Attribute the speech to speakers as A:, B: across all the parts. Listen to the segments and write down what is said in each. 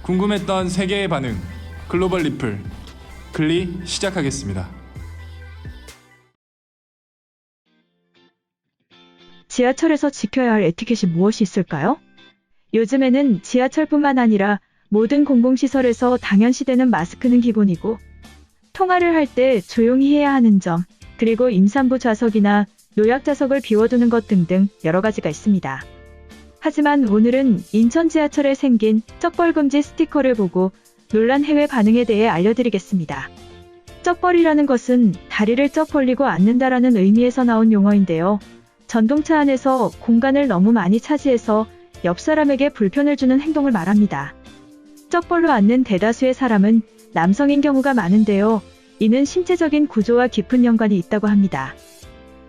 A: 궁금했던 세계의 반응, 글로벌 리플, 글리 시작하겠습니다.
B: 지하철에서 지켜야 할 에티켓이 무엇이 있을까요? 요즘에는 지하철뿐만 아니라 모든 공공시설에서 당연시되는 마스크는 기본이고, 통화를 할 때 조용히 해야 하는 점, 그리고 임산부 좌석이나 노약 좌석을 비워두는 것 등등 여러 가지가 있습니다. 하지만 오늘은 인천 지하철에 생긴 쩍벌금지 스티커를 보고 놀란 해외 반응에 대해 알려드리겠습니다. 쩍벌이라는 것은 다리를 쩍 벌리고 앉는다라는 의미에서 나온 용어인데요. 전동차 안에서 공간을 너무 많이 차지해서 옆 사람에게 불편을 주는 행동을 말합니다. 쩍벌로 앉는 대다수의 사람은 남성인 경우가 많은데요. 이는 신체적인 구조와 깊은 연관이 있다고 합니다.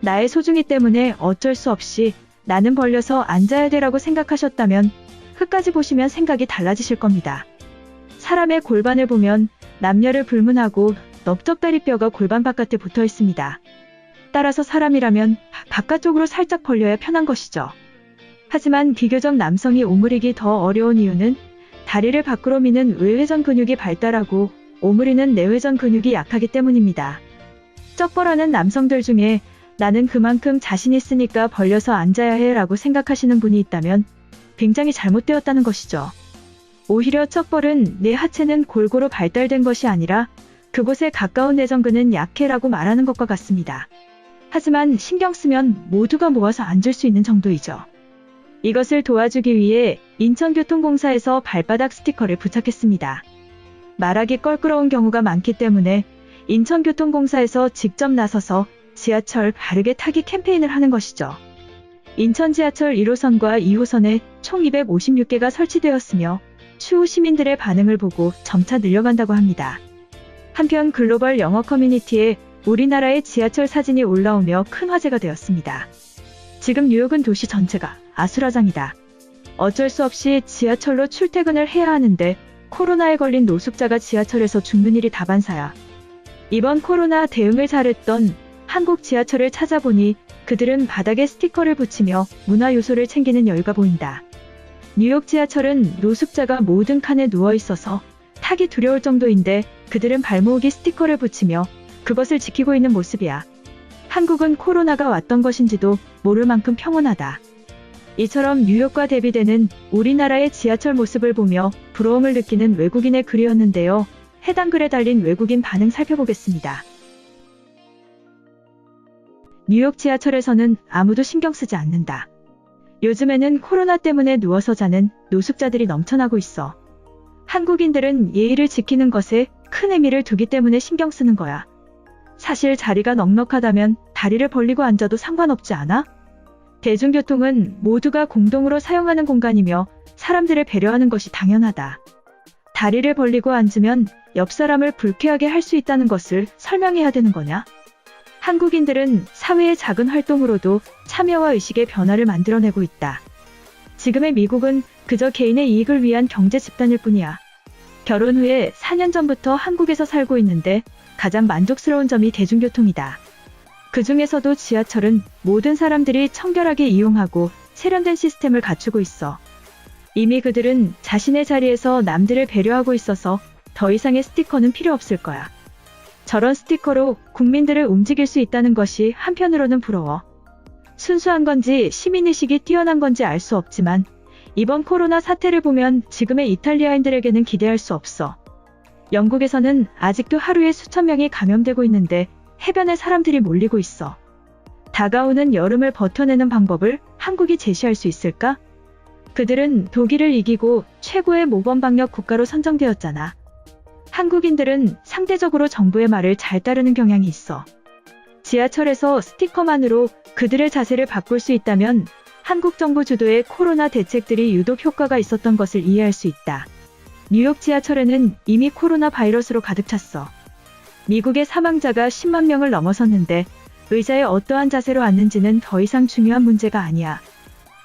B: 나의 소중이 때문에 어쩔 수 없이 나는 벌려서 앉아야 돼라고 생각하셨다면 끝까지 보시면 생각이 달라지실 겁니다. 사람의 골반을 보면 남녀를 불문하고 넓적다리뼈가 골반 바깥에 붙어 있습니다. 따라서 사람이라면 바깥쪽으로 살짝 벌려야 편한 것이죠. 하지만 비교적 남성이 오므리기 더 어려운 이유는 다리를 밖으로 미는 외회전 근육이 발달하고 오므리는 내회전 근육이 약하기 때문입니다. 쩍벌하는 남성들 중에 나는 그만큼 자신 있으니까 벌려서 앉아야 해 라고 생각하시는 분이 있다면 굉장히 잘못되었다는 것이죠. 오히려 쩍벌은 내 하체는 골고루 발달된 것이 아니라 그곳에 가까운 내전근은 약해라고 말하는 것과 같습니다. 하지만 신경 쓰면 모두가 모아서 앉을 수 있는 정도이죠. 이것을 도와주기 위해 인천교통공사에서 발바닥 스티커를 부착했습니다. 말하기 껄끄러운 경우가 많기 때문에 인천교통공사에서 직접 나서서 지하철 바르게 타기 캠페인을 하는 것이죠. 인천 지하철 1호선과 2호선에 총 256개가 설치되었으며 추후 시민들의 반응을 보고 점차 늘려간다고 합니다. 한편 글로벌 영어 커뮤니티에 우리나라의 지하철 사진이 올라오며 큰 화제가 되었습니다. 지금 뉴욕은 도시 전체가 아수라장이다. 어쩔 수 없이 지하철로 출퇴근을 해야 하는데 코로나에 걸린 노숙자가 지하철에서 죽는 일이 다반사야. 이번 코로나 대응을 잘했던 한국 지하철을 찾아보니 그들은 바닥에 스티커를 붙이며 문화 요소를 챙기는 여유가 보인다. 뉴욕 지하철은 노숙자가 모든 칸에 누워 있어서 타기 두려울 정도인데 그들은 발모으기 스티커를 붙이며 그것을 지키고 있는 모습이야. 한국은 코로나가 왔던 것인지도 모를 만큼 평온하다. 이처럼 뉴욕과 대비되는 우리나라의 지하철 모습을 보며 부러움을 느끼는 외국인의 글이었는데요. 해당 글에 달린 외국인 반응 살펴보겠습니다. 뉴욕 지하철에서는 아무도 신경 쓰지 않는다. 요즘에는 코로나 때문에 누워서 자는 노숙자들이 넘쳐나고 있어. 한국인들은 예의를 지키는 것에 큰 의미를 두기 때문에 신경 쓰는 거야. 사실 자리가 넉넉하다면 다리를 벌리고 앉아도 상관없지 않아? 대중교통은 모두가 공동으로 사용하는 공간이며 사람들을 배려하는 것이 당연하다. 다리를 벌리고 앉으면 옆 사람을 불쾌하게 할 수 있다는 것을 설명해야 되는 거냐? 한국인들은 사회의 작은 활동으로도 참여와 의식의 변화를 만들어내고 있다. 지금의 미국은 그저 개인의 이익을 위한 경제 집단일 뿐이야. 결혼 후에 4년 전부터 한국에서 살고 있는데 가장 만족스러운 점이 대중교통이다. 그 중에서도 지하철은 모든 사람들이 청결하게 이용하고 세련된 시스템을 갖추고 있어. 이미 그들은 자신의 자리에서 남들을 배려하고 있어서 더 이상의 스티커는 필요 없을 거야. 저런 스티커로 국민들을 움직일 수 있다는 것이 한편으로는 부러워. 순수한 건지 시민의식이 뛰어난 건지 알 수 없지만 이번 코로나 사태를 보면 지금의 이탈리아인들에게는 기대할 수 없어. 영국에서는 아직도 하루에 수천 명이 감염되고 있는데 해변에 사람들이 몰리고 있어. 다가오는 여름을 버텨내는 방법을 한국이 제시할 수 있을까? 그들은 독일을 이기고 최고의 모범 방역 국가로 선정되었잖아. 한국인들은 상대적으로 정부의 말을 잘 따르는 경향이 있어. 지하철에서 스티커만으로 그들의 자세를 바꿀 수 있다면 한국 정부 주도의 코로나 대책들이 유독 효과가 있었던 것을 이해할 수 있다. 뉴욕 지하철에는 이미 코로나 바이러스로 가득 찼어. 미국의 사망자가 10만 명을 넘어섰는데 의자에 어떠한 자세로 앉는지는 더 이상 중요한 문제가 아니야.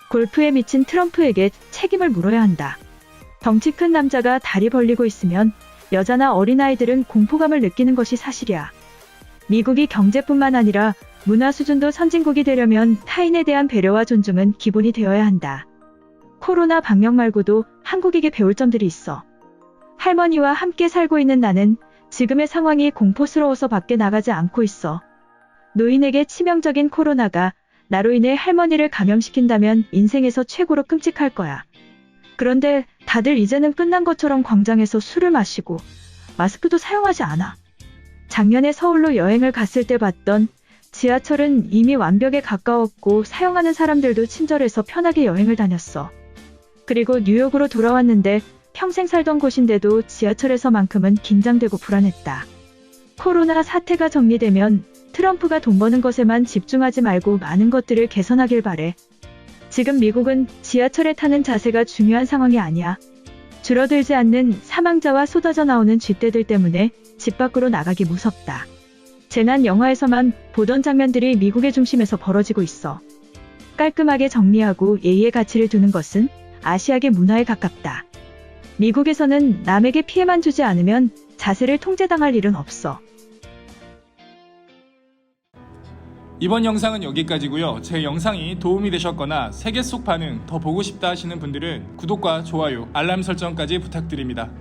B: 골프에 미친 트럼프에게 책임을 물어야 한다. 덩치 큰 남자가 다리 벌리고 있으면 여자나 어린아이들은 공포감을 느끼는 것이 사실이야. 미국이 경제뿐만 아니라 문화 수준도 선진국이 되려면 타인에 대한 배려와 존중은 기본이 되어야 한다. 코로나 방역 말고도 한국에게 배울 점들이 있어. 할머니와 함께 살고 있는 나는 지금의 상황이 공포스러워서 밖에 나가지 않고 있어. 노인에게 치명적인 코로나가 나로 인해 할머니를 감염시킨다면 인생에서 최고로 끔찍할 거야. 그런데 다들 이제는 끝난 것처럼 광장에서 술을 마시고 마스크도 사용하지 않아. 작년에 서울로 여행을 갔을 때 봤던 지하철은 이미 완벽에 가까웠고 사용하는 사람들도 친절해서 편하게 여행을 다녔어. 그리고 뉴욕으로 돌아왔는데 평생 살던 곳인데도 지하철에서만큼은 긴장되고 불안했다. 코로나 사태가 정리되면 트럼프가 돈 버는 것에만 집중하지 말고 많은 것들을 개선하길 바래. 지금 미국은 지하철에 타는 자세가 중요한 상황이 아니야. 줄어들지 않는 사망자와 쏟아져 나오는 쥐떼들 때문에 집 밖으로 나가기 무섭다. 재난 영화에서만 보던 장면들이 미국의 중심에서 벌어지고 있어. 깔끔하게 정리하고 예의의 가치를 두는 것은 아시아계 문화에 가깝다. 미국에서는 남에게 피해만 주지 않으면 자세를 통제당할 일은 없어.
A: 이번 영상은 여기까지고요. 제 영상이 도움이 되셨거나 세계 속 반응 더 보고 싶다 하시는 분들은 구독과 좋아요, 알람 설정까지 부탁드립니다.